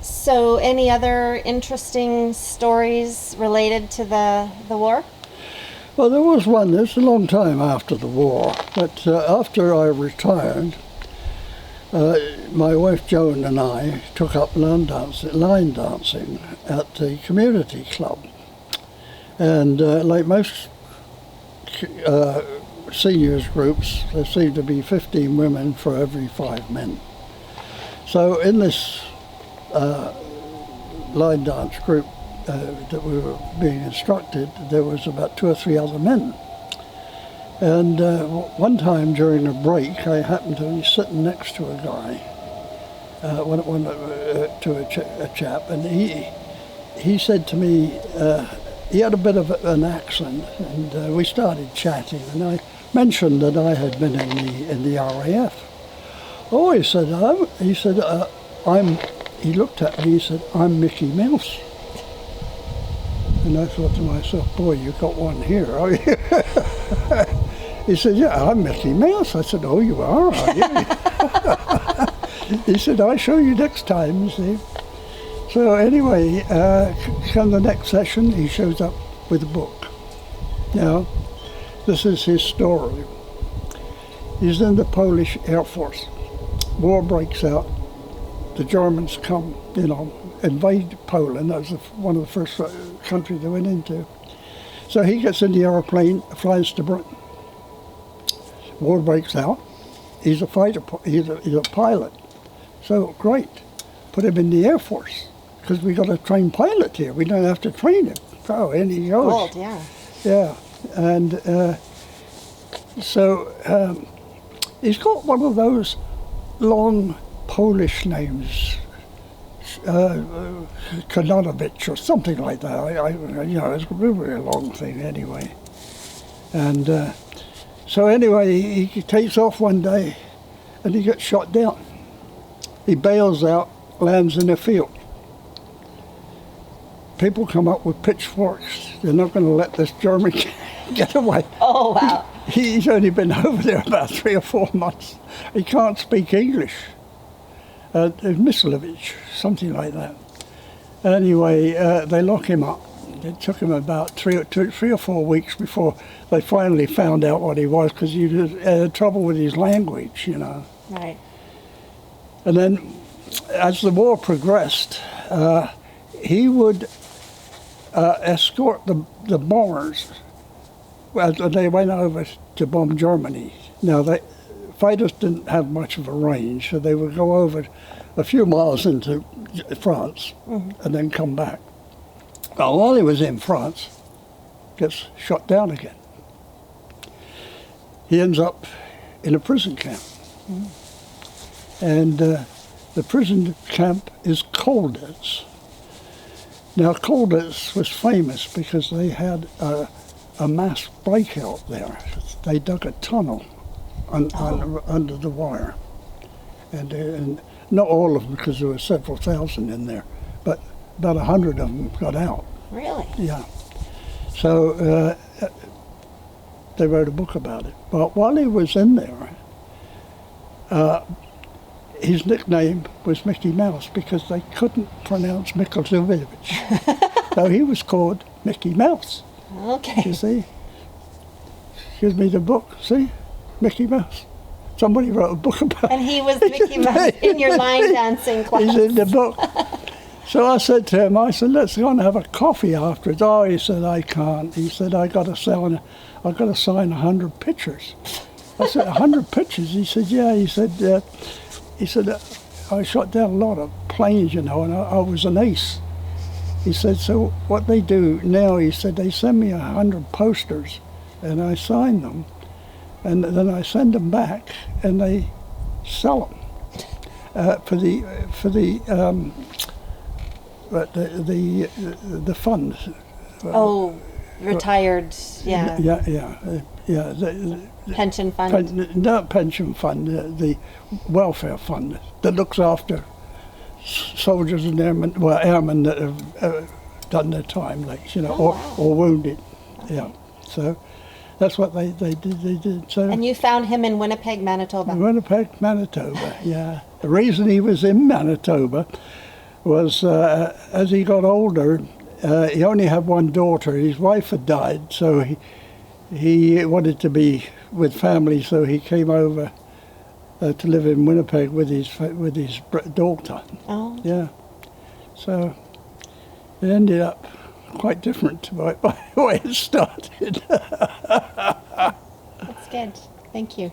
So, any other interesting stories related to the war? Well, there was one. It was a long time after the war, but after I retired, my wife Joan and I took up line dancing at the community club. And like most seniors groups, there seemed to be 15 women for every 5 men. So in this line dance group that we were being instructed, there was about 2 or 3 other men. And one time during a break, I happened to be sitting next to a guy, a chap, and he said to me, he had a bit of an accent, and we started chatting, and I mentioned that I had been in the RAF. Oh, he said, he looked at me, he said, I'm Mickey Mouse. And I thought to myself, boy, you got one here, are you? He said, yeah, I'm Mickey Mouse. I said, oh, you are you? He said, I'll show you next time, you see. So anyway, come the next session, he shows up with a book. Now, this is his story. He's in the Polish Air Force. War breaks out. The Germans come, invade Poland. That was one of the first countries they went into. So he gets in the airplane, flies to Britain. War breaks out. He's a fighter. He's a pilot. So great, put him in the Air Force because we got a trained pilot here. We don't have to train him. Oh, and he goes. Old, yeah. Yeah, and so he's got one of those long Polish names, Kononowicz or something like that. It's really a long thing anyway. And so anyway, he takes off one day and he gets shot down. He bails out, lands in a field. People come up with pitchforks. They're not going to let this German get away. Oh, wow. He's only been over there about 3 or 4 months. He can't speak English. Mislovich, something like that. Anyway, they lock him up. It took him about 3 or 4 weeks before they finally found out what he was, because he had trouble with his language, Right. And then, as the war progressed, he would escort the bombers as they went over to bomb Germany. Now, fighters didn't have much of a range, so they would go over a few miles into France and then come back. Well, while he was in France, gets shot down again. He ends up in a prison camp. And the prison camp is Colditz. Now, Colditz was famous because they had a mass breakout there. They dug a tunnel under the wire. And not all of them, because there were several thousand in there, but about 100 of them got out. Really? Yeah. So they wrote a book about it. But while he was in there, his nickname was Mickey Mouse because they couldn't pronounce Mikulovic. So he was called Mickey Mouse. Okay. You see? Gives me the book, see? Mickey Mouse. Somebody wrote a book about it. And he was Mickey Mouse in your line dancing class. He's in the book. So I said to him, let's go and have a coffee afterwards. Oh, he said, I can't. He said, I've got to sign 100 pictures. I said, 100 pictures? He said, yeah. He said, I shot down a lot of planes, and I was an ace. He said, so what they do now, he said, they send me 100 posters, and I sign them, and then I send them back, and they sell them for the fund. Retired, yeah. Yeah. Pension fund? Not pension fund, the welfare fund that looks after soldiers and airmen that have done their time, or wounded. Yeah. So that's what they did. So. And you found him in Winnipeg, Manitoba? Winnipeg, Manitoba, yeah. The reason he was in Manitoba, was as he got older, he only had one daughter. His wife had died, so he wanted to be with family, so he came over to live in Winnipeg with his daughter. Oh, Yeah, so it ended up quite different to by the way it started. that's good. Thank you.